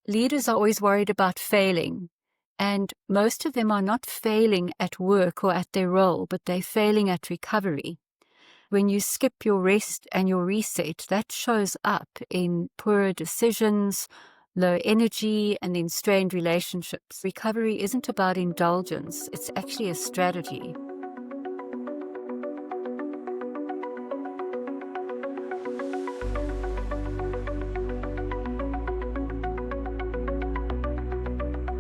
leaders are always worried about failing. And most of them are not failing at work or at their role, but they're failing at recovery. When you skip your rest and your reset, that shows up in poorer decisions, low energy, and then strained relationships. Recovery isn't about indulgence, it's actually a strategy.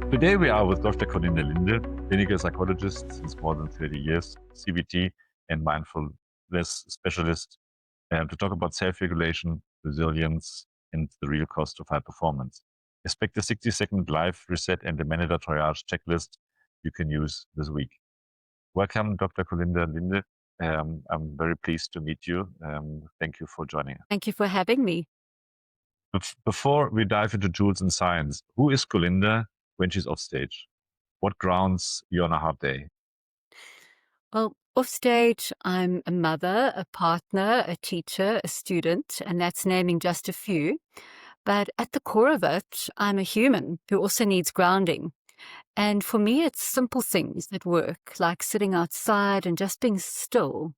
Today we are with Dr. Colinda Linde, clinical psychologist since more than 30 years, CBT and mindfulness specialist, to talk about self-regulation, resilience, and the real cost of high performance. Expect a 60-second live reset and a manager triage checklist you can use this week. Welcome, Dr. Colinda Linde. I'm very pleased to meet you. Thank you for joining us. Thank you for having me. Before we dive into tools and science, who is Colinda when she's off stage? What grounds you on a hard day? Well, off stage, I'm a mother, a partner, a teacher, a student, and that's naming just a few. But at the core of it, I'm a human who also needs grounding. And for me, it's simple things that work, like sitting outside and just being still.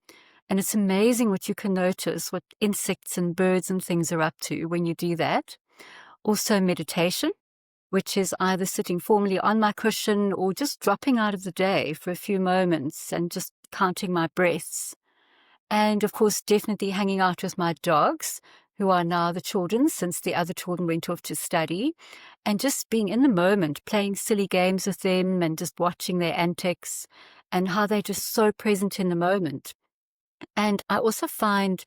And it's amazing what you can notice, what insects and birds and things are up to when you do that. Also meditation, which is either sitting formally on my cushion or just dropping out of the day for a few moments and just counting my breaths. And of course, definitely hanging out with my dogs, who are now the children since the other children went off to study, and just being in the moment, playing silly games with them and just watching their antics and how they're just so present in the moment. And I also find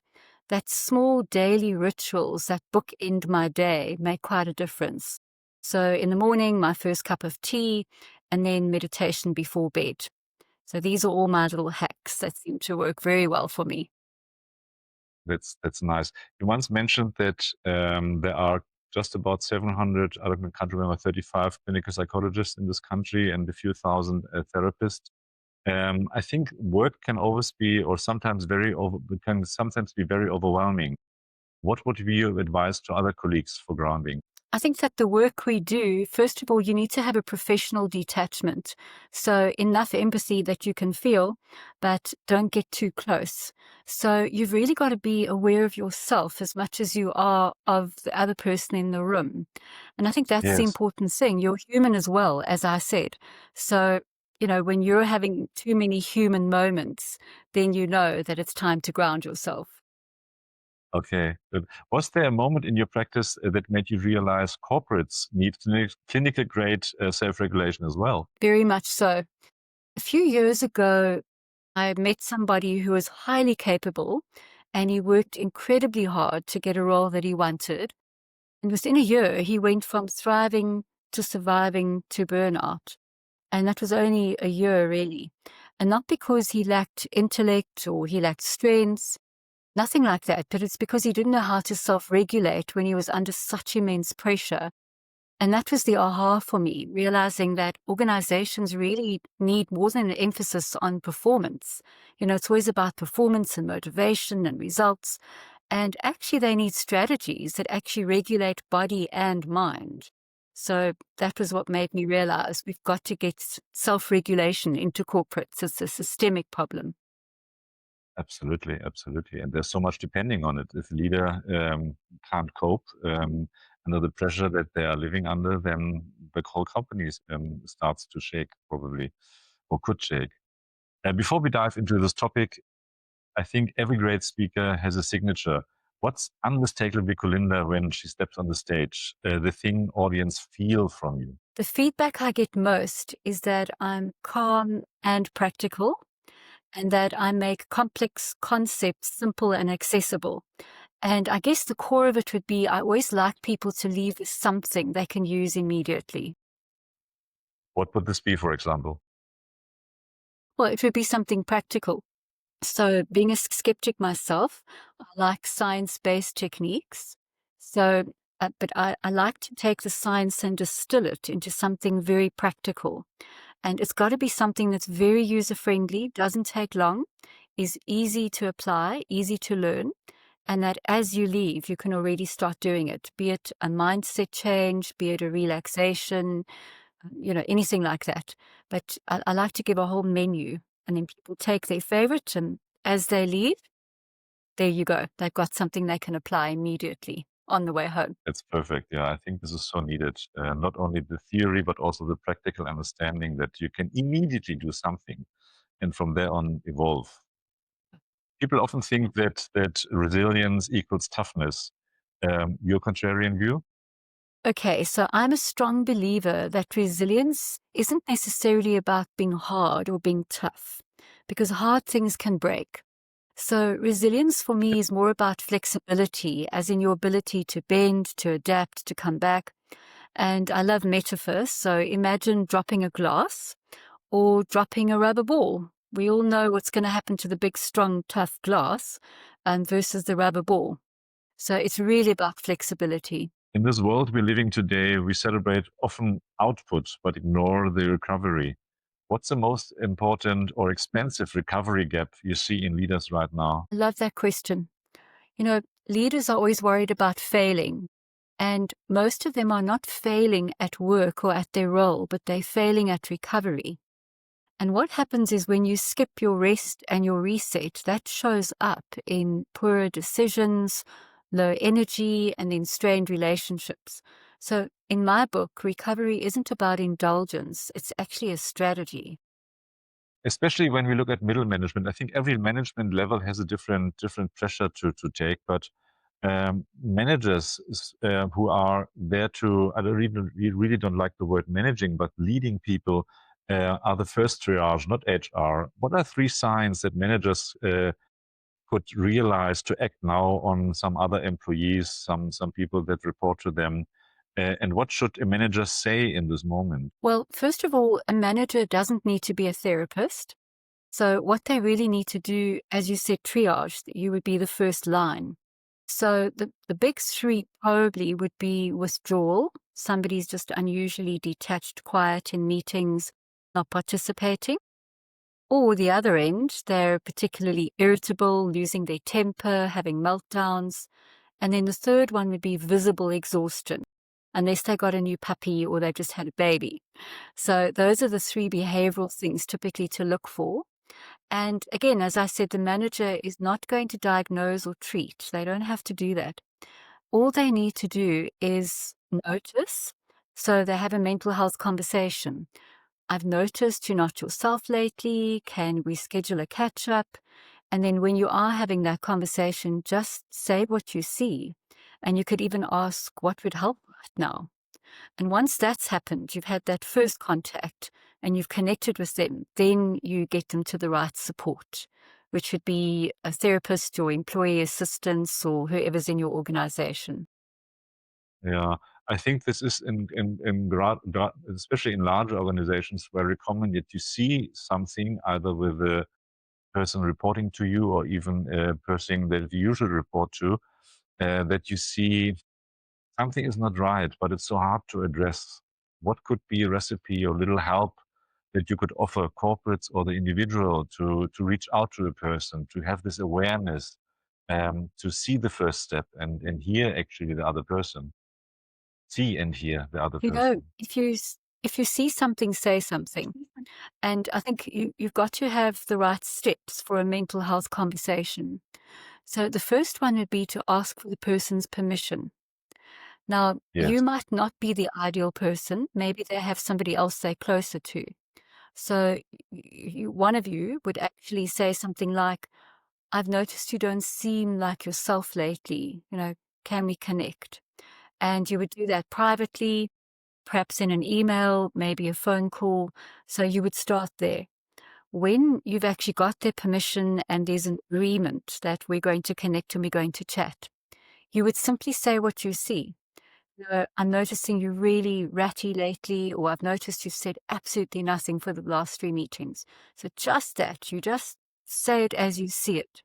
that small daily rituals that bookend my day make quite a difference. So in the morning, my first cup of tea, and then meditation before bed. So these are all my little hacks that seem to work very well for me. That's nice. You once mentioned that there are just about 700, I can't remember, 35 clinical psychologists in this country and a few thousand therapists. I think work can always be, or sometimes can sometimes be very overwhelming. What would be your advice to other colleagues for grounding? I think that the work we do, first of all, you need to have a professional detachment. So enough empathy that you can feel, but don't get too close. So you've really got to be aware of yourself as much as you are of the other person in the room. And I think that's the Yes. important thing. You're human as well, as I said. So, when you're having too many human moments, then you know that it's time to ground yourself. Okay. Good. Was there a moment in your practice that made you realize corporates need clinical grade self-regulation as well? Very much so. A few years ago, I met somebody who was highly capable, and he worked incredibly hard to get a role that he wanted. And within a year, he went from thriving to surviving to burnout. And that was only a year, really. And not because he lacked intellect or he lacked strength, nothing like that, but it's because he didn't know how to self-regulate when he was under such immense pressure. And that was the aha for me, realizing that organizations really need more than an emphasis on performance. It's always about performance and motivation and results. And actually, they need strategies that actually regulate body and mind. So that was what made me realize we've got to get self-regulation into corporates. It's a systemic problem. Absolutely, absolutely. And there's so much depending on it. If a leader can't cope under the pressure that they are living under, then the whole company starts to shake probably, or could shake. Before we dive into this topic, I think every great speaker has a signature. What's unmistakably Colinda when she steps on the stage? The thing audience feel from you? The feedback I get most is that I'm calm and practical, and that I make complex concepts simple and accessible. And I guess the core of it would be I always like people to leave with something they can use immediately. What would this be, for example? Well, it would be something practical. So being a skeptic myself, I like science-based techniques. So, but I like to take the science and distill it into something very practical. And it's got to be something that's very user-friendly, doesn't take long, is easy to apply, easy to learn, and that as you leave, you can already start doing it, be it a mindset change, be it a relaxation, anything like that. But I like to give a whole menu, and then people take their favorite, and as they leave, there you go. They've got something they can apply immediately on the way home. That's perfect. Yeah, I think this is so needed. Not only the theory, but also the practical understanding that you can immediately do something and from there on evolve. People often think that resilience equals toughness. Your contrarian view? Okay, so I'm a strong believer that resilience isn't necessarily about being hard or being tough, because hard things can break. So, resilience for me is more about flexibility, as in your ability to bend, to adapt, to come back. And I love metaphors. So, imagine dropping a glass or dropping a rubber ball. We all know what's going to happen to the big, strong, tough glass versus the rubber ball. So, it's really about flexibility. In this world we're living today, we celebrate often output but ignore the recovery. What's the most important or expensive recovery gap you see in leaders right now? I love that question. Leaders are always worried about failing, and most of them are not failing at work or at their role, but they're failing at recovery. And what happens is when you skip your rest and your reset, that shows up in poorer decisions, low energy, and then strained relationships. So, in my book, recovery isn't about indulgence, it's actually a strategy. Especially when we look at middle management, I think every management level has a different pressure to take, but managers who are there to, I don't really don't like the word managing, but leading people are the first triage, not HR. What are three signs that managers could realize to act now on some other employees, some people that report to them? And what should a manager say in this moment? Well, first of all, a manager doesn't need to be a therapist. So, what they really need to do, as you said, triage, you would be the first line. So, the big three probably would be withdrawal. Somebody's just unusually detached, quiet in meetings, not participating. Or the other end, they're particularly irritable, losing their temper, having meltdowns. And then the third one would be visible exhaustion, unless they got a new puppy or they just had a baby. So, those are the three behavioral things typically to look for. And again, as I said, the manager is not going to diagnose or treat. They don't have to do that. All they need to do is notice. So they have a mental health conversation. I've noticed you're not yourself lately. Can we schedule a catch up? And then when you are having that conversation, just say what you see. And you could even ask what would help right now. And once that's happened, you've had that first contact and you've connected with them, then you get them to the right support, which would be a therapist or employee assistance or whoever's in your organization. Yeah, I think this is especially in larger organizations very common that you see something either with a person reporting to you or even a person that you usually report to, that you see something is not right, but it's so hard to address. What could be a recipe or little help that you could offer corporates or the individual to reach out to the person, to have this awareness, to see the first step and hear actually the other person, see and hear the other You know, person. if you see something, say something. And I think you've got to have the right steps for a mental health conversation. So the first one would be to ask for the person's permission. Now, you Yes. might not be the ideal person. Maybe they have somebody else they're closer to. So one of you would actually say something like, I've noticed you don't seem like yourself lately. Can we connect? And you would do that privately, perhaps in an email, maybe a phone call. So you would start there. When you've actually got their permission and there's an agreement that we're going to connect and we're going to chat, you would simply say what you see. I'm noticing you're really ratty lately, or I've noticed you've said absolutely nothing for the last 3 meetings. So just that, you just say it as you see it.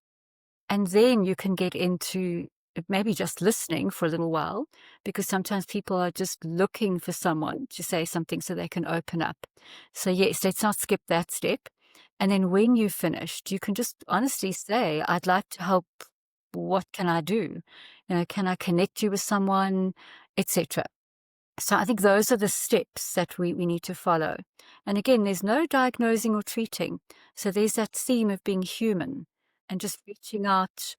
And then you can get into maybe just listening for a little while, because sometimes people are just looking for someone to say something so they can open up. So, yes, let's not skip that step. And then when you've finished, you can just honestly say, I'd like to help what can I do? Can I connect you with someone, etc. So I think those are the steps that we need to follow. And again, there's no diagnosing or treating. So there's that theme of being human and just reaching out.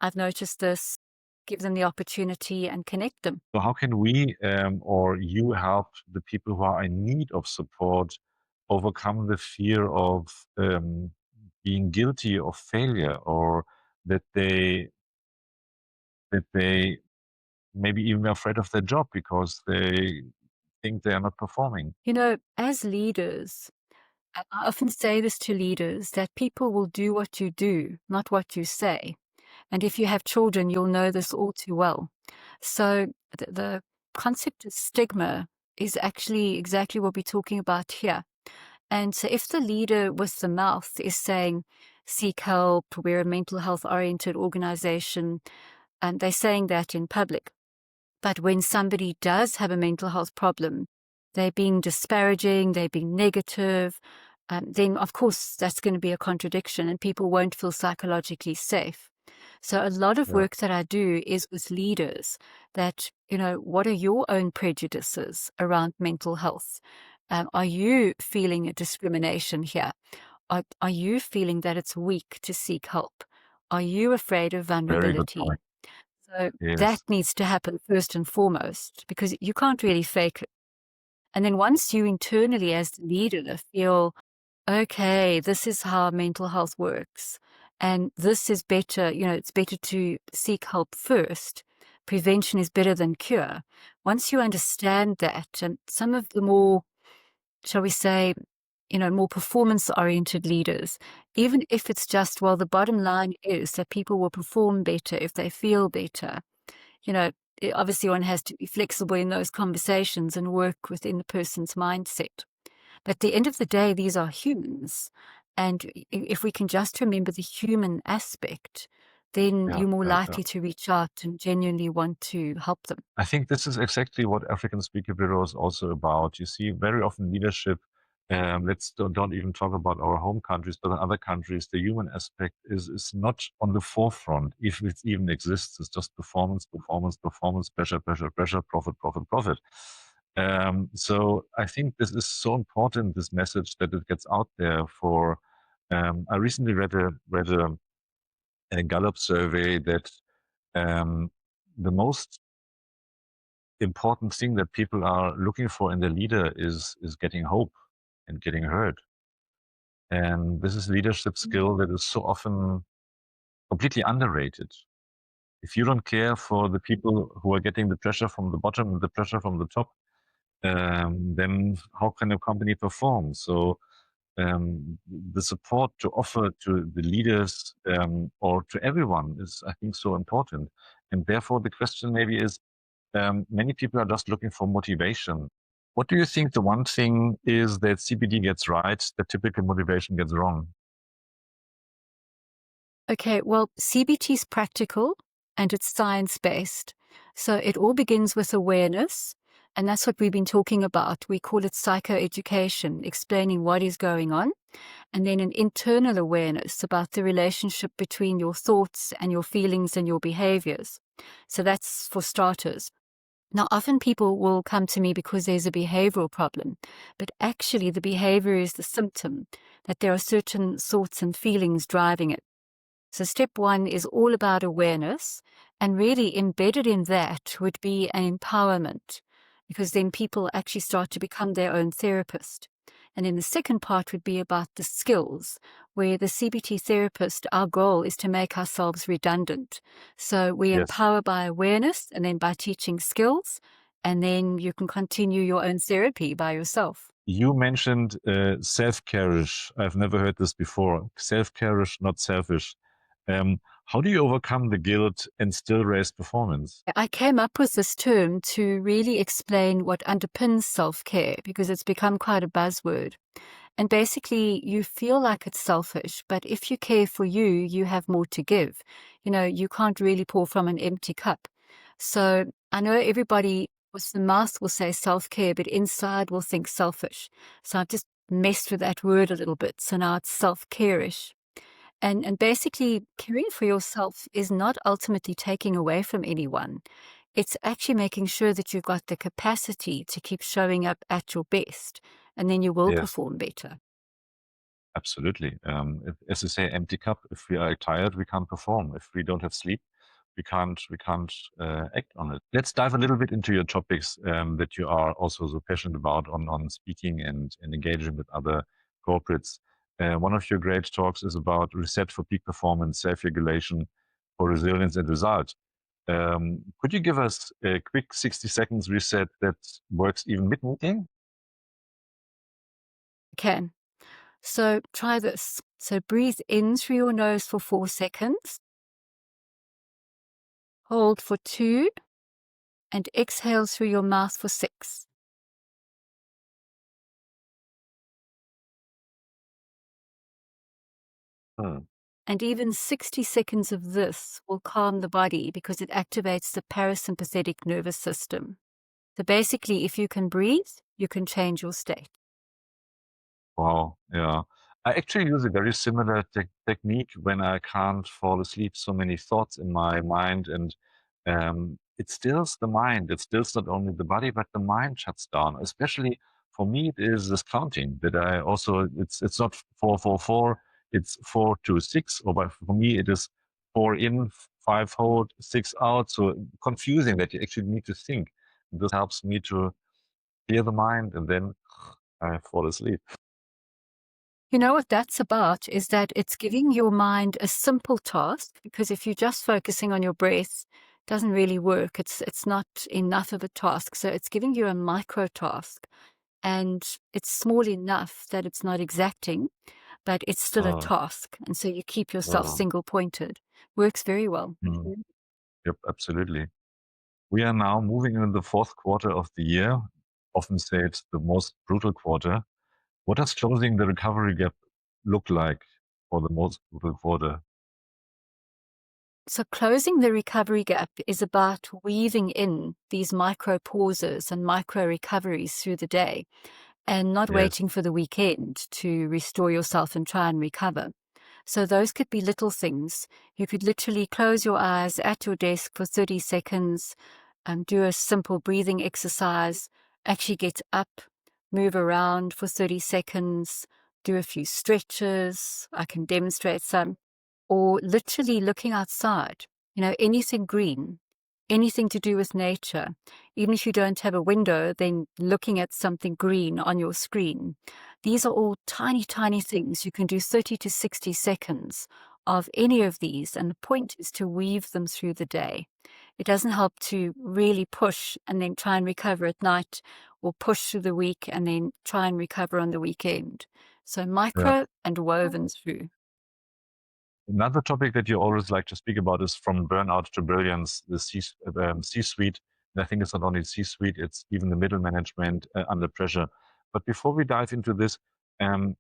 I've noticed this, give them the opportunity and connect them. So how can we or you help the people who are in need of support overcome the fear of being guilty of failure, or that they maybe even afraid of their job because they think they are not performing? As leaders, I often say this to leaders that people will do what you do, not what you say. And if you have children, you'll know this all too well. So the concept of stigma is actually exactly what we're talking about here. And so if the leader with the mouth is saying, seek help, we're a mental health oriented organization, and they're saying that in public. But when somebody does have a mental health problem, they're being disparaging, they're being negative, then of course that's going to be a contradiction and people won't feel psychologically safe. So a lot of Yeah, work that I do is with leaders that, what are your own prejudices around mental health? Are you feeling a discrimination here? Are you feeling that it's weak to seek help? Are you afraid of very good vulnerability? point. So that Yes, needs to happen first and foremost because you can't really fake it. And then once you internally as the leader feel, okay, this is how mental health works, and this is better, it's better to seek help first. Prevention is better than cure. Once you understand that, and some of the more, shall we say, more performance oriented leaders, even if it's just, well, the bottom line is that people will perform better if they feel better. You know, Obviously one has to be flexible in those conversations and work within the person's mindset. But at the end of the day, these are humans. And if we can just remember the human aspect, then yeah, you're more yeah, yeah. likely to reach out and genuinely want to help them. I think this is exactly what African Speaker Bureau is also about. You see, very often leadership, let's don't even talk about our home countries, but in other countries, the human aspect is not on the forefront, if it even exists. It's just performance, performance, performance, pressure, pressure, pressure, profit, profit, profit. So I think this is so important, this message, that it gets out there for. I recently read a Gallup survey that the most important thing that people are looking for in their leader is getting hope and getting heard. And this is leadership skill that is so often completely underrated. If you don't care for the people who are getting the pressure from the bottom and the pressure from the top, then how can a company perform? So the support to offer to the leaders or to everyone is, I think, so important. And therefore, the question maybe is, many people are just looking for motivation. What do you think the one thing is that CBD gets right, that typical motivation gets wrong? Okay, well, CBT is practical and it's science based. So it all begins with awareness. And that's what we've been talking about. We call it psychoeducation, explaining what is going on. And then an internal awareness about the relationship between your thoughts and your feelings and your behaviors. So that's for starters. Now, often people will come to me because there's a behavioral problem, but actually the behavior is the symptom, that there are certain thoughts and feelings driving it. So step one is all about awareness, and really embedded in that would be an empowerment, because then people actually start to become their own therapist. And then the second part would be about the skills, where the CBT therapist, our goal is to make ourselves redundant. So we Yes. empower by awareness and then by teaching skills, and then you can continue your own therapy by yourself. You mentioned self-care-ish. I've never heard this before. Self-care-ish, not selfish. How do you overcome the guilt and still raise performance? I came up with this term to really explain what underpins self-care because it's become quite a buzzword. And basically, you feel like it's selfish, but if you care for you, you have more to give. You can't really pour from an empty cup. So I know everybody with the mouth will say self-care, but inside will think selfish. So I've just messed with that word a little bit. So now it's self-care-ish. And basically, caring for yourself is not ultimately taking away from anyone. It's actually making sure that you've got the capacity to keep showing up at your best, and then you will Yes, perform better. absolutely. As you say, empty cup. If we are tired, we can't perform. If we don't have sleep, we can't act on it. Let's dive a little bit into your topics that you are also so passionate about on speaking and engaging with other corporates. One of your great talks is about reset for peak performance, self-regulation for resilience and result. Could you give us a quick 60 seconds reset that works even mid-meeting? Okay. So try this. So breathe in through your nose for 4 seconds, hold for 2, and exhale through your mouth for 6. Hmm. And even 60 seconds of this will calm the body because it activates the parasympathetic nervous system. So basically, if you can breathe, you can change your state. Wow, yeah. I actually use a very similar technique when I can't fall asleep. So many thoughts in my mind, and it stills the mind. It stills not only the body, but the mind shuts down. Especially for me, it is this counting that I also. It's not 4 4 4. It's 4 2 6. Or but for me, it is 4 in, 5 hold, 6 out. So confusing that you actually need to think. This helps me to clear the mind, and then I fall asleep. You know what that's about is that it's giving your mind a simple task, because if you're just focusing on your breath, it doesn't really work. It's not enough of a task. So it's giving you a micro task, and it's small enough that it's not exacting, but it's still a Uh, task. And so you keep yourself uh, single pointed. Works very well. mm, yep, absolutely. We are now moving into the fourth quarter of the year, often said the most brutal quarter. What does closing the recovery gap look like for the most brutal quarter? So closing the recovery gap is about weaving in these micro pauses and micro recoveries through the day, and not Yes. waiting for the weekend to restore yourself and try and recover. So those could be little things. You could literally close your eyes at your desk for 30 seconds, do a simple breathing exercise, actually get up, move around for 30 seconds, do a few stretches. I can demonstrate some, or literally looking outside, anything green, anything to do with nature. Even if you don't have a window, then looking at something green on your screen. These are all tiny, tiny things. You can do 30 to 60 seconds of any of these, and the point is to weave them through the day. It doesn't help to really push and then try and recover at night, or push through the week and then try and recover on the weekend. So Yeah. micro and woven through. Another topic that you always like to speak about is from burnout to brilliance, the C-suite. And I think it's not only C-suite, it's even the middle management under pressure. But before we dive into this, um,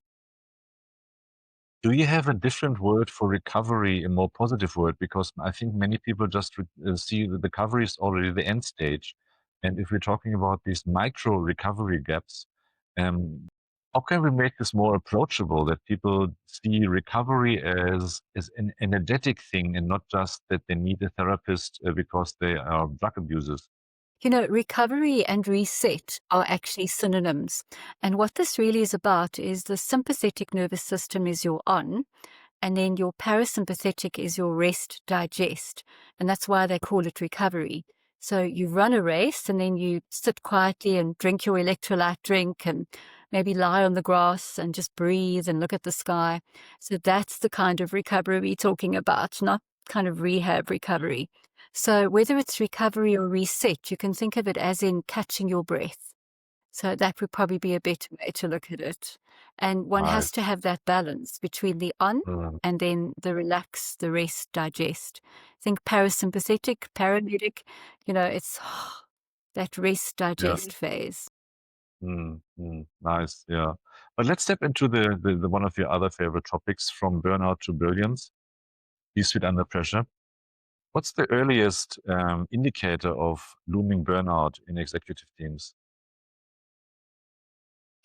do you have a different word for recovery, a more positive word? Because I think many people just see the recovery is already the end stage. And if we're talking about these micro recovery gaps, um, how can we make this more approachable, that people see recovery as an energetic thing and not just that they need a therapist because they are drug abusers? Recovery and reset are actually synonyms. And what this really is about is the sympathetic nervous system is your on, and then your parasympathetic is your rest, digest. And that's why they call it recovery. So you run a race and then you sit quietly and drink your electrolyte drink and maybe lie on the grass and just breathe and look at the sky. So that's the kind of recovery we're talking about, not kind of rehab recovery. So whether it's recovery or reset, you can think of it as in catching your breath. So that would probably be a better way to look at it. And one has Nice. to have that balance between the on Mm, and then the relax, the rest, digest. Think parasympathetic, paramedic, it's that rest, yeah. digest phase. Nice. Yeah. But let's step into the one of your other favorite topics, from burnout to brilliance. C-suite under pressure. What's the earliest indicator of looming burnout in executive teams?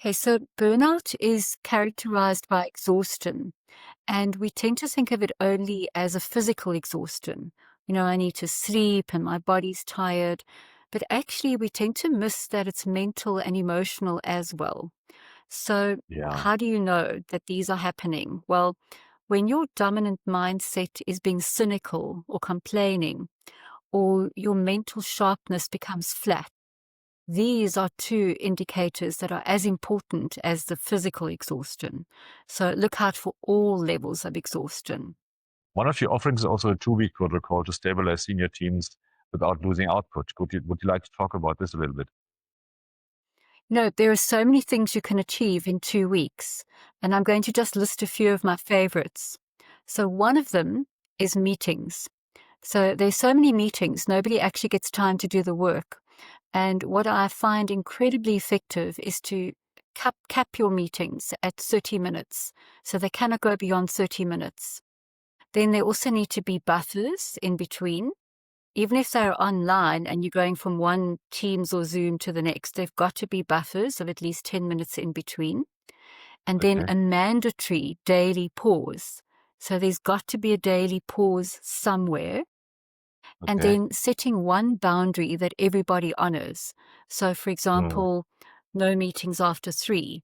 Okay, so burnout is characterized by exhaustion, and we tend to think of it only as a physical exhaustion. I need to sleep and my body's tired. But actually, we tend to miss that it's mental and emotional as well. So, Yeah. how do you know that these are happening? Well, when your dominant mindset is being cynical or complaining, or your mental sharpness becomes flat, these are two indicators that are as important as the physical exhaustion. So look out for all levels of exhaustion. One of your offerings is also a 2-week protocol to stabilize senior teams without losing output. Would you like to talk about this a little bit? There are so many things you can achieve in 2 weeks, and I'm going to just list a few of my favorites. So one of them is meetings. So there's so many meetings, nobody actually gets time to do the work. And what I find incredibly effective is to cap your meetings at 30 minutes. So they cannot go beyond 30 minutes. Then there also need to be buffers in between. Even if they're online and you're going from one Teams or Zoom to the next, they've got to be buffers of at least 10 minutes in between. And then Okay. a mandatory daily pause. So there's got to be a daily pause somewhere. And Okay. then setting one boundary that everybody honors. So, for Mm. example, no meetings after 3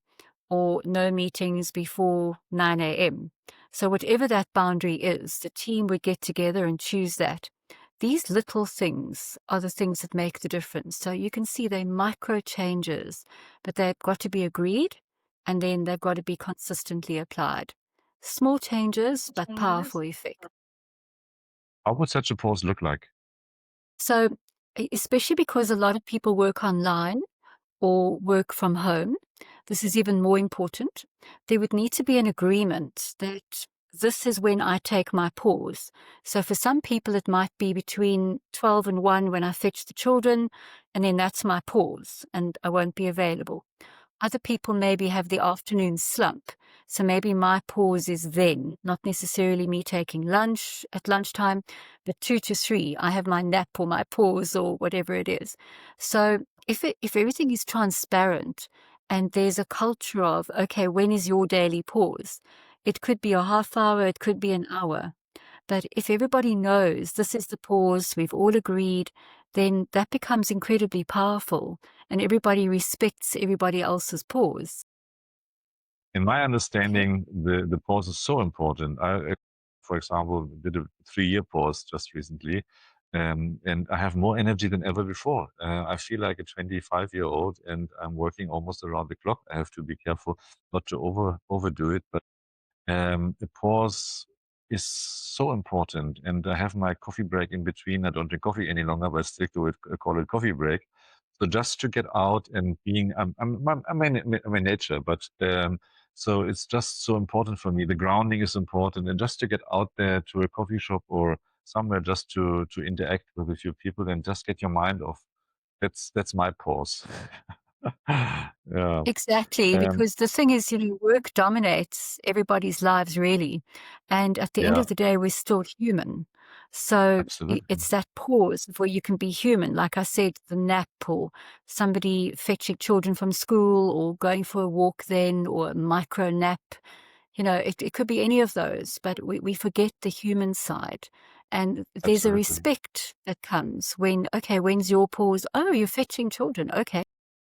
or no meetings before 9 a.m. So, whatever that boundary is, the team would get together and choose that. These little things are the things that make the difference. So, you can see they're micro changes, but they've got to be agreed and then they've got to be consistently applied. Small changes, but powerful effect. How would such a pause look like? So, especially because a lot of people work online or work from home, this is even more important. There would need to be an agreement that this is when I take my pause. So, for some people, it might be between 12 and 1 when I fetch the children, and then that's my pause, and I won't be available. Other people maybe have the afternoon slump. So maybe my pause is then, not necessarily me taking lunch at lunchtime, but 2 to 3, I have my nap or my pause or whatever it is. So if everything is transparent and there's a culture of, okay, when is your daily pause? It could be a half hour, it could be an hour. But if everybody knows this is the pause, we've all agreed, then that becomes incredibly powerful and everybody respects everybody else's pause. In my Okay. understanding, the pause is so important. For example, did a 3-year pause just recently, and I have more energy than ever before. I feel like a 25-year-old, and I'm working almost around the clock. I have to be careful not to overdo it, but the pause is so important. And I have my coffee break in between. I don't drink coffee any longer, but I still do it, call it coffee break. So just to get out and being, I'm in nature, but so it's just so important for me. The grounding is important, and just to get out there to a coffee shop or somewhere just to interact with a few people and just get your mind off. That's my pause. Yeah. Exactly, Um, because the thing is, work dominates everybody's lives really. And at the end yeah, of the day, we're still human. So absolutely. it's that pause where you can be human. Like I said, the nap or somebody fetching children from school or going for a walk then or a micro nap. It could be any of those, but we forget the human side. And there's a Absolutely. respect that comes when, okay, when's your pause? Oh, you're fetching children. Okay.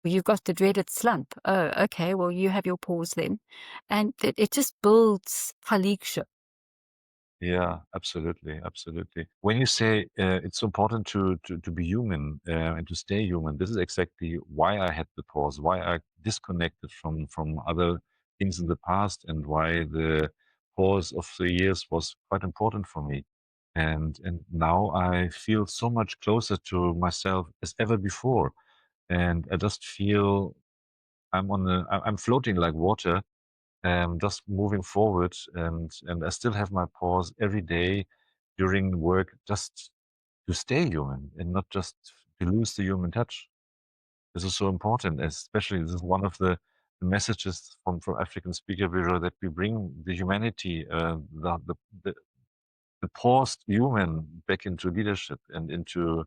Well, you've got the dreaded slump. Oh, okay. Well, you have your pause then. And it just builds colleagueship. Yeah, absolutely, absolutely. When you say it's so important to be human and to stay human, this is exactly why I had the pause, why I disconnected from other things in the past, and why the pause of 3 years was quite important for me. And now I feel so much closer to myself as ever before, and I just feel I'm floating like water, just moving forward, and I still have my pause every day during work, just to stay human and not just to lose the human touch. This is so important, especially this is one of the messages from African Speaker Bureau, that we bring the humanity, the, the paused human back into leadership and into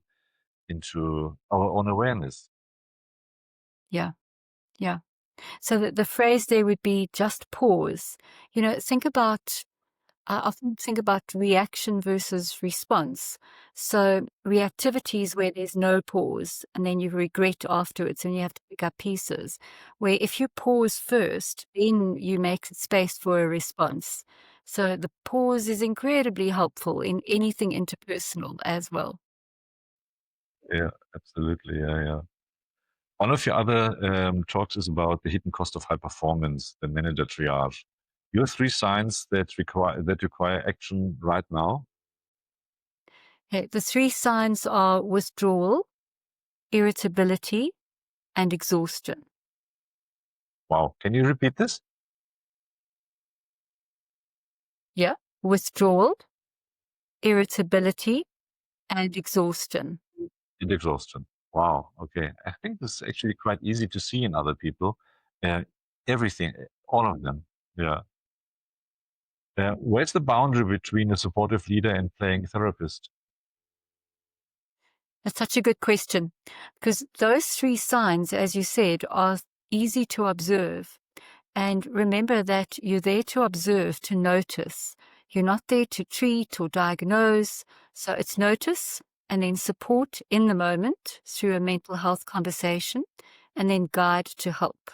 our own awareness. Yeah. Yeah. So the phrase there would be just pause. Think about I often think about reaction versus response. So reactivity is where there's no pause and then you regret afterwards and you have to pick up pieces. Where if you pause first, then you make space for a response. So the pause is incredibly helpful in anything interpersonal as well. Yeah, absolutely. Yeah, yeah. One of your other talks is about the hidden cost of high performance, the manager triage. Your three signs that require action right now. Okay, the three signs are withdrawal, irritability, and exhaustion. Wow. Can you repeat this? Yeah. Withdrawal, irritability, and exhaustion. And exhaustion. Wow. Okay. I think this is actually quite easy to see in other people. Uh, everything, all of them. Yeah. Where's the boundary between a supportive leader and playing therapist? That's such a good question because those three signs, as you said, are easy to observe. And remember that you're there to observe, to notice. You're not there to treat or diagnose. So it's notice and then support in the moment through a mental health conversation and then guide to help.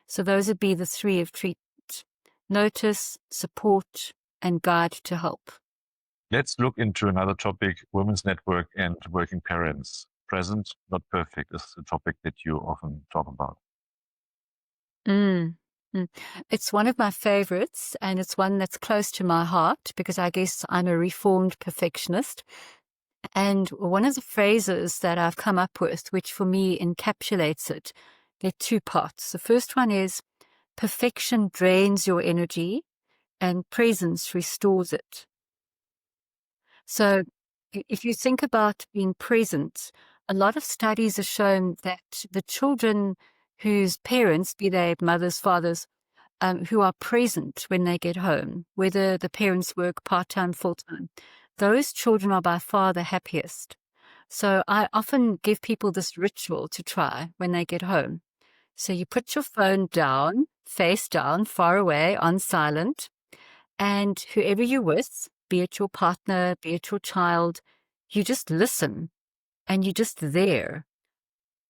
So those would be the three of treatment: notice, support, and guide to help. Let's look into another topic, women's network and working parents. Present, not perfect, is a topic that you often talk about. Mm. Mm. It's one of my favorites, and it's one that's close to my heart because I guess I'm a reformed perfectionist. And one of the phrases that I've come up with, which for me encapsulates it, there are two parts. The first one is perfection drains your energy and presence restores it. So if you think about being present, a lot of studies have shown that the children whose parents, be they mothers, fathers, who are present when they get home, whether the parents work part-time, full-time, those children are by far the happiest. So I often give people this ritual to try when they get home. So you put your phone down, face down, far away, on silent, and whoever you're with, be it your partner, be it your child, you just listen and you're just there.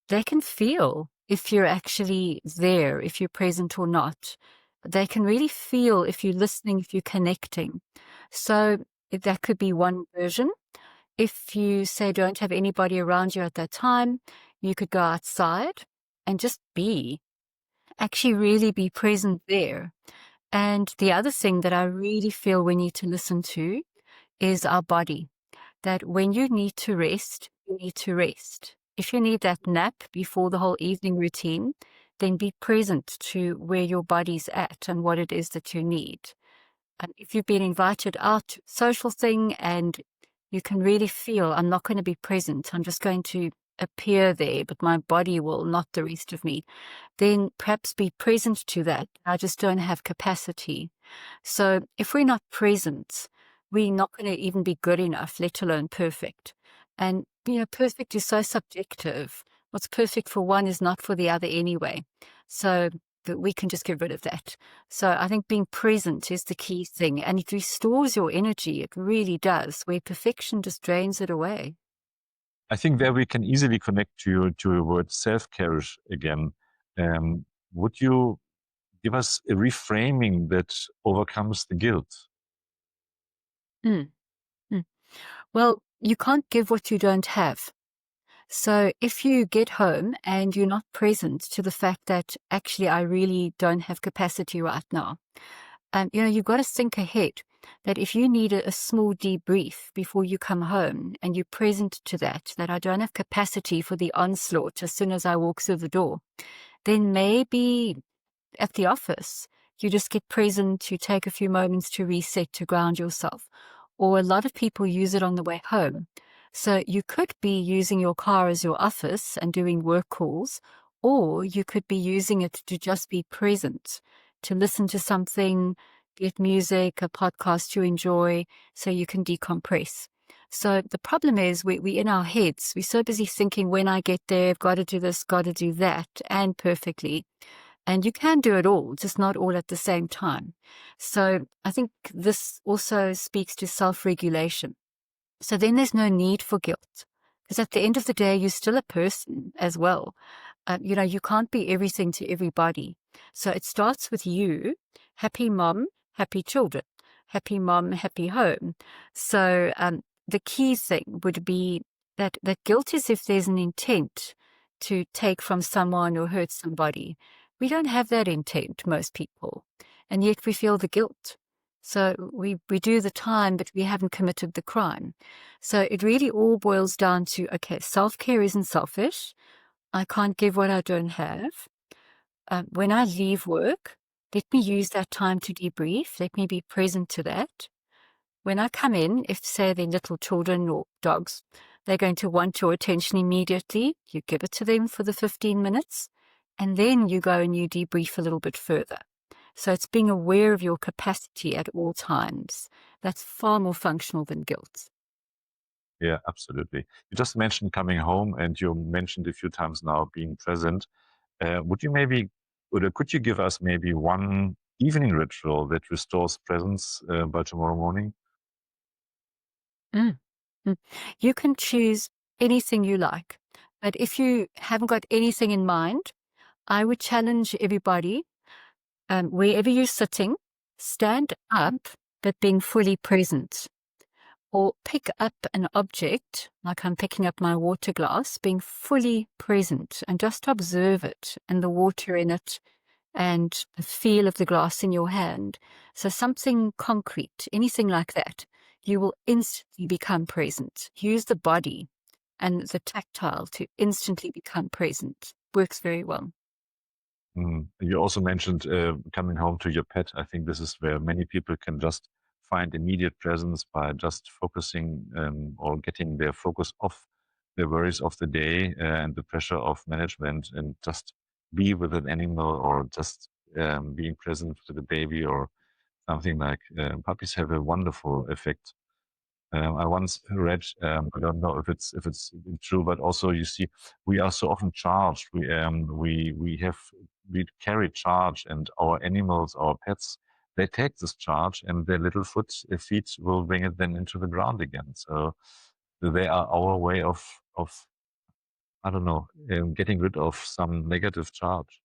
They can feel if you're actually there, if you're present or not. They can really feel if you're listening, if you're connecting. So that could be one version. If you say don't have anybody around you at that time, you could go outside and just be, actually really be present there. And the other thing that I really feel we need to listen to is our body, that when you need to rest, you need to rest. If you need that nap before the whole evening routine, then be present to where your body's at and what it is that you need. And if you've been invited out to a social thing and you can really feel, I'm not going to be present, I'm just going to appear there, but my body will, not the rest of me, then perhaps be present to that. I just don't have capacity. So if we're not present, we're not going to even be good enough, let alone perfect. And, perfect is so subjective. What's perfect for one is not for the other anyway. So but we can just get rid of that. So I think being present is the key thing, and it restores your energy. It really does, where perfection just drains it away. I think there we can easily connect to your word self-care again. Would you give us a reframing that overcomes the guilt? Mm. Mm. Well, you can't give what you don't have. So if you get home and you're not present to the fact that actually I really don't have capacity right now, you've got to think ahead that if you need a small debrief before you come home and you're present to that I don't have capacity for the onslaught as soon as I walk through the door, then maybe at the office, you just get present, you take a few moments to reset, to ground yourself. Or a lot of people use it on the way home. So you could be using your car as your office and doing work calls, or you could be using it to just be present, to listen to something, get music, a podcast you enjoy, so you can decompress. So the problem is we in our heads, we're so busy thinking when I get there, I've got to do this, got to do that, and perfectly, And you can do it all, just not all at the same time. So I think this also speaks to self-regulation. So then there's no need for guilt, because at the end of the day, you're still a person as well. You can't be everything to everybody. So it starts with you, happy mom, happy children, happy mom, happy home. So the key thing would be that guilt is if there's an intent to take from someone or hurt somebody. We don't have that intent, most people, and yet we feel the guilt. So we do the time, but we haven't committed the crime. So it really all boils down to, okay, self-care isn't selfish. I can't give what I don't have. When I leave work, let me use that time to debrief. Let me be present to that. When I come in, if, say, they're little children or dogs, they're going to want your attention immediately. You give it to them for the 15 minutes, and then you go and you debrief a little bit further. So it's being aware of your capacity at all times. That's far more functional than guilt. Yeah, absolutely. You just mentioned coming home, and you mentioned a few times now being present. Would you maybe, or could you give us maybe one evening ritual that restores presence by tomorrow morning? Mm. Mm. You can choose anything you like, but if you haven't got anything in mind, I would challenge everybody, wherever you're sitting, stand up, but being fully present. Or pick up an object, like I'm picking up my water glass, being fully present and just observe it and the water in it and the feel of the glass in your hand. So something concrete, anything like that, you will instantly become present. Use the body and the tactile to instantly become present. Works very well. You also mentioned coming home to your pet. I think this is where many people can just find immediate presence by just focusing or getting their focus off the worries of the day and the pressure of management, and just be with an animal, or just being present to the baby or something like. Puppies have a wonderful effect. I once read, I don't know if it's true, but also you see, we are so often charged. We carry charge, and our animals, our pets, they take this charge, and their little feet will bring it then into the ground again. So they are our way of I don't know, getting rid of some negative charge.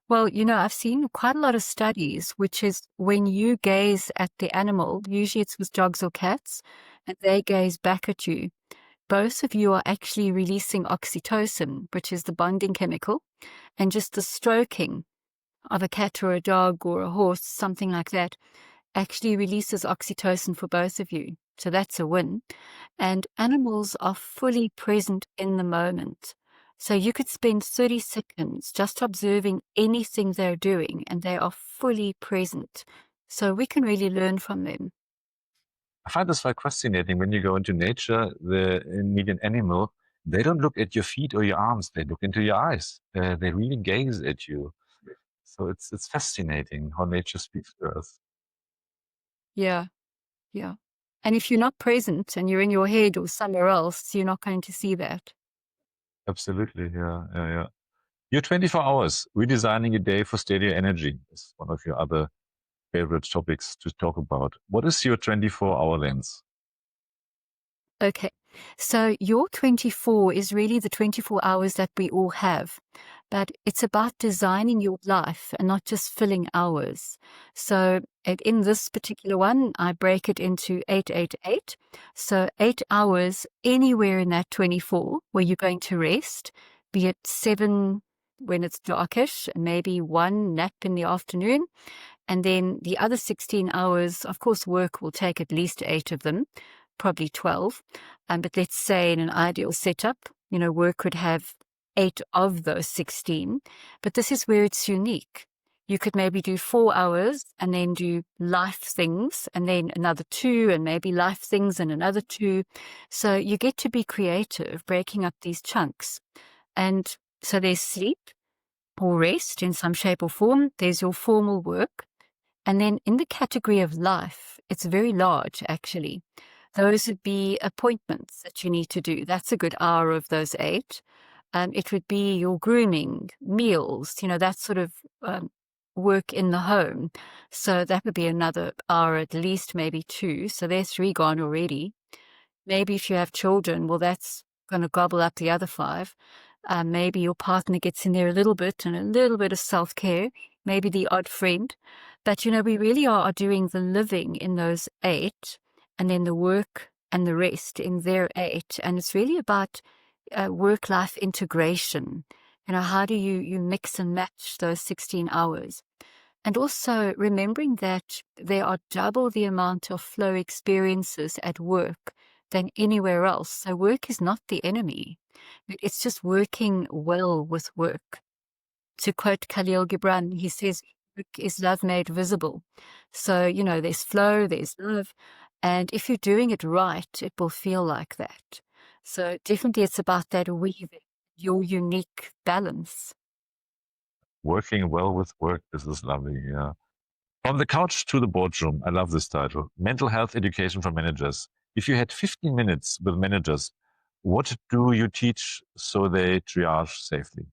Well, I've seen quite a lot of studies, which is when you gaze at the animal, usually it's with dogs or cats, and they gaze back at you, both of you are actually releasing oxytocin, which is the bonding chemical, and just the stroking of a cat or a dog or a horse, something like that, actually releases oxytocin for both of you. So that's a win. And animals are fully present in the moment. So you could spend 30 seconds just observing anything they're doing, and they are fully present. So we can really learn from them. I find this quite fascinating. When you go into nature, the median animal, they don't look at your feet or your arms. They look into your eyes. They really gaze at you. So it's fascinating how nature speaks to us. Yeah, yeah. And if you're not present and you're in your head or somewhere else, you're not going to see that. Absolutely, yeah, yeah, yeah. Your 24 hours, redesigning a day for steadier energy is one of your other favorite topics to talk about. What is your 24-hour lens? Okay. So your 24 is really the 24 hours that we all have, but it's about designing your life and not just filling hours. So in this particular one, I break it into 888. So 8 hours anywhere in that 24 where you're going to rest, be it 7 when it's darkish, and maybe 1 nap in the afternoon. And then the other 16 hours, of course, work will take at least 8 of them, probably 12. But let's say in an ideal setup, work could have 8 of those 16. But this is where it's unique. You could maybe do 4 hours and then do life things, and then another 2, and maybe life things and another 2. So you get to be creative, breaking up these chunks. And so there's sleep or rest in some shape or form. There's your formal work. And then in the category of life, it's very large, actually. Those would be appointments that you need to do. That's a good hour of those 8. It would be your grooming, meals, that sort of work in the home. So that would be another hour at least, maybe 2. So there's 3 gone already. Maybe if you have children, well, that's going to gobble up the other 5. Maybe your partner gets in there a little bit and a little bit of self-care, maybe the odd friend. But, we really are doing the living in those 8 and then the work and the rest in their 8. And it's really about work-life integration. How do you mix and match those 16 hours? And also remembering that there are double the amount of flow experiences at work than anywhere else. So work is not the enemy. It's just working well with work. To quote Khalil Gibran, he says, work is love made visible. So, there's flow, there's love. And if you're doing it right, it will feel like that. So definitely it's about that weaving, your unique balance. Working well with work. This is lovely. Yeah. From the couch to the boardroom. I love this title. Mental health education for managers. If you had 15 minutes with managers, what do you teach so they triage safely?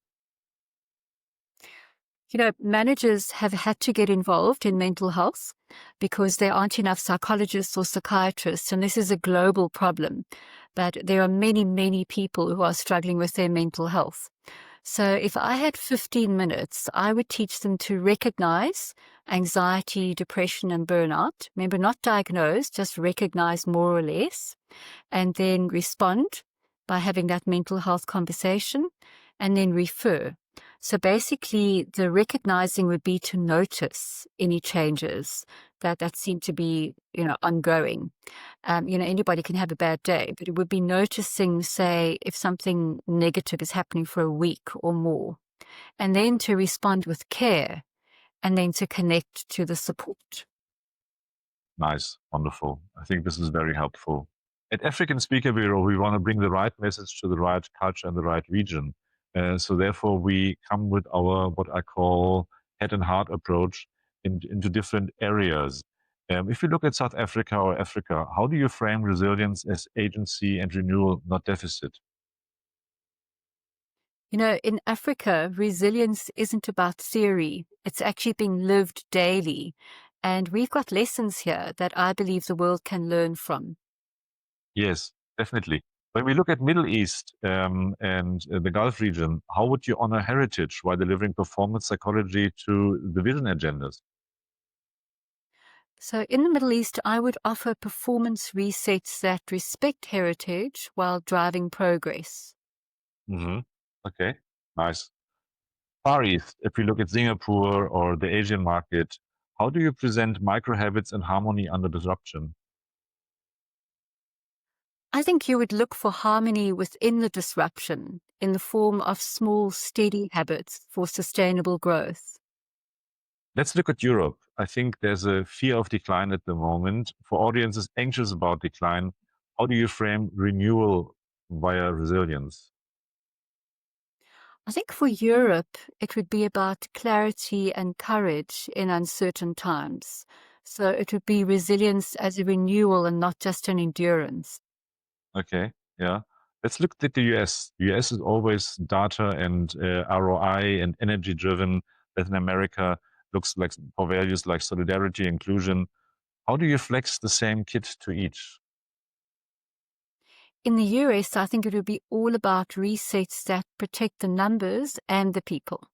Managers have had to get involved in mental health because there aren't enough psychologists or psychiatrists, and this is a global problem. But there are many, many people who are struggling with their mental health. So if I had 15 minutes, I would teach them to recognize anxiety, depression, and burnout. Remember, not diagnose, just recognize more or less, and then respond by having that mental health conversation, and then refer. So basically, the recognizing would be to notice any changes that seem to be, ongoing. Anybody can have a bad day, but it would be noticing, say, if something negative is happening for a week or more, and then to respond with care, and then to connect to the support. Nice. Wonderful. I think this is very helpful. At African Speaker Bureau, we want to bring the right message to the right culture and the right region. So therefore, we come with our, what I call head and heart approach into different areas. If you look at South Africa or Africa, how do you frame resilience as agency and renewal, not deficit? In Africa, resilience isn't about theory. It's actually being lived daily. And we've got lessons here that I believe the world can learn from. Yes, definitely. When we look at Middle East and the Gulf region, how would you honor heritage while delivering performance psychology to the vision agendas? So in the Middle East, I would offer performance resets that respect heritage while driving progress. Mm-hmm. Okay, nice. Far East, if we look at Singapore or the Asian market, how do you present micro habits and harmony under disruption? I think you would look for harmony within the disruption in the form of small, steady habits for sustainable growth. Let's look at Europe. I think there's a fear of decline at the moment. For audiences anxious about decline, how do you frame renewal via resilience? I think for Europe, it would be about clarity and courage in uncertain times. So it would be resilience as a renewal and not just an endurance. Okay, yeah. Let's look at the US. The US is always data and ROI and energy driven. Latin America looks like for values like solidarity, inclusion. How do you flex the same kit to each? In the US, I think it would be all about resets that protect the numbers and the people.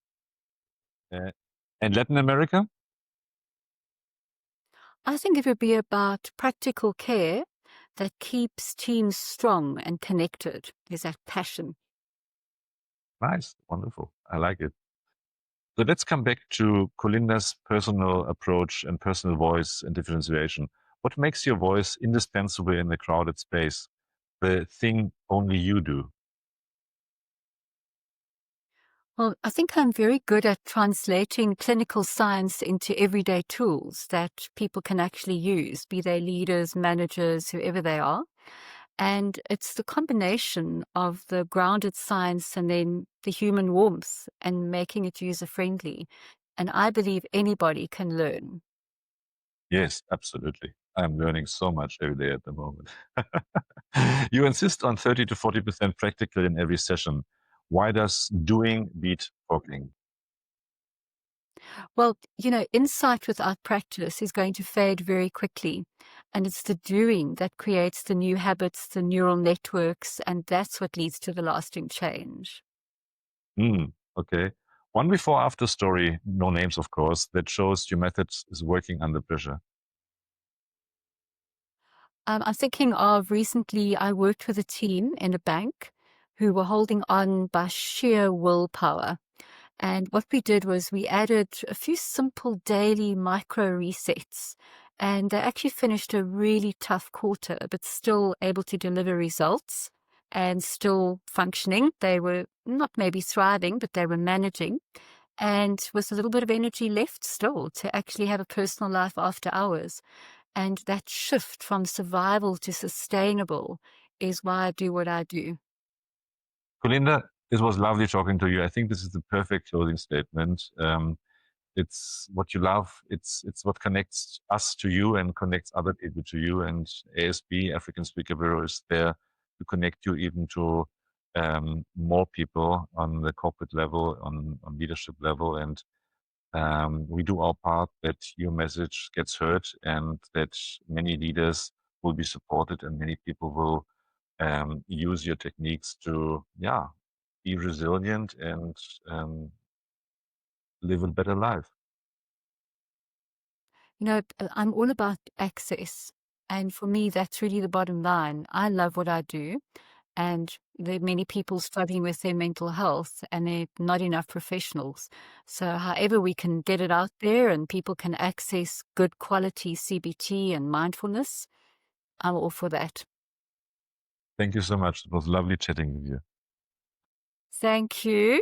Uh, and Latin America? I think it would be about practical care that keeps teams strong and connected. There's that passion. Nice, wonderful. I like it. So let's come back to Colinda's personal approach and personal voice and differentiation. What makes your voice indispensable in a crowded space? The thing only you do. Well, I think I'm very good at translating clinical science into everyday tools that people can actually use, be they leaders, managers, whoever they are. And it's the combination of the grounded science and then the human warmth and making it user friendly. And I believe anybody can learn. Yes, absolutely. I'm learning so much every day at the moment. You insist on 30 to 40% practical in every session. Why does doing beat talking? Well, insight without practice is going to fade very quickly. And it's the doing that creates the new habits, the neural networks, and that's what leads to the lasting change. Okay. One before after story, no names, of course, that shows your method is working under pressure. I'm thinking of recently, I worked with a team in a bank who were holding on by sheer willpower. And what we did was we added a few simple daily micro resets. And they actually finished a really tough quarter, but still able to deliver results and still functioning. They were not maybe thriving, but they were managing. And with a little bit of energy left still to actually have a personal life after hours. And that shift from survival to sustainable is why I do what I do. Colinda, it was lovely talking to you. I think this is the perfect closing statement. It's what you love. It's what connects us to you and connects other people to you. And ASB, African Speaker Bureau, is there to connect you even to more people on the corporate level, on leadership level. And we do our part that your message gets heard and that many leaders will be supported and many people will use your techniques to, yeah, be resilient and um, live a better life. I'm all about access. And for me, that's really the bottom line. I love what I do. And there are many people struggling with their mental health, and there are not enough professionals. So, however, we can get it out there and people can access good quality CBT and mindfulness, I'm all for that. Thank you so much. It was lovely chatting with you. Thank you.